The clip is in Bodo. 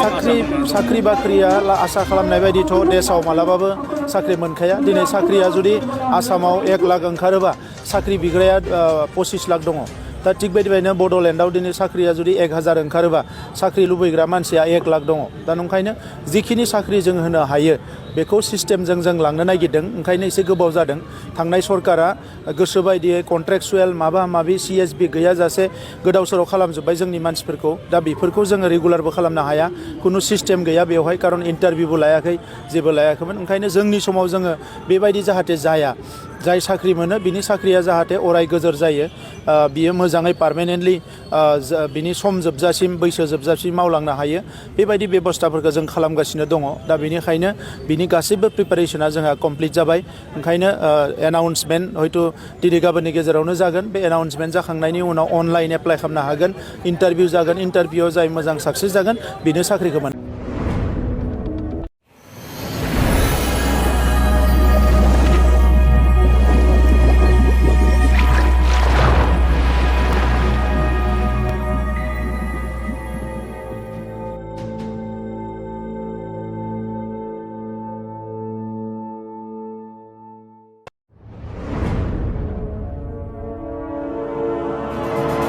साख्रि बाख्रिया आसा खालामनाय बायदिथ' देशआव मालाबाबो साख्रि मोनखाया दिनै साख्रिया जुदि आसामाव 1 लाख ओंखारोबा साख्रि बिग्राया 25 लाख दङ दा थिग बेबायदिनो बड'लेण्डआव दिनै साख्रिया जुदि 1000 ओंखारोबा साख्रि लुबैग्रा मानसिया 1 लाख दङ दा नंखायनो जिखिनि साख्रि जों होनो हायो बेखौ सिस्टेमजों जों लांनो नागिरदों ओंखायनो एसे गोबाव जादों थांनाय सरकारा गोसो बायदियै कन्ट्रेक्चुएल माबा माबि CSB गैयाजासे गोदाव सोराव खालामजोब्बाय जोंनि मानसिफोरखौ दा बेफोरखौ जोङो रेगुलारबो खालामनो हाया खुनु सिस्टेम गैया बेवहाय खारन इन्टारभिउबो लायाखै जेबो लायाखैमोन ओंखायनो जोंनि समाव जोङो बेबायदि जाहाथे जाया जाय साख्रि मोनो बिनि साख्रिया जाहाथे अराय गोजोर जायो बियो मोजाङै पार्मानेन्टलि बिनि सम जोबजासिम बैसो जोबजासिम मावलांनो हायो बेबायदि बेबस्थाफोरखौ जों खालामगासिनो दङ दा बेनिखायनो बिनि गासैबो प्रिपारेसना जोंहा कमप्लिट जाबाय ओंखायनो एनाउन्समेन्ट हयथ' दिनै गाबोननि गेजेरावनो जागोन बे एनाउन्समेन्ट जाखांनायनि उनाव अनलाइन एप्लाइ खालामनो हागोन इन्टारभिउ जागोन इन्टारभिउआव जाय मोजां साक्सेस जागोन बेनो साख्रिखौ मोनो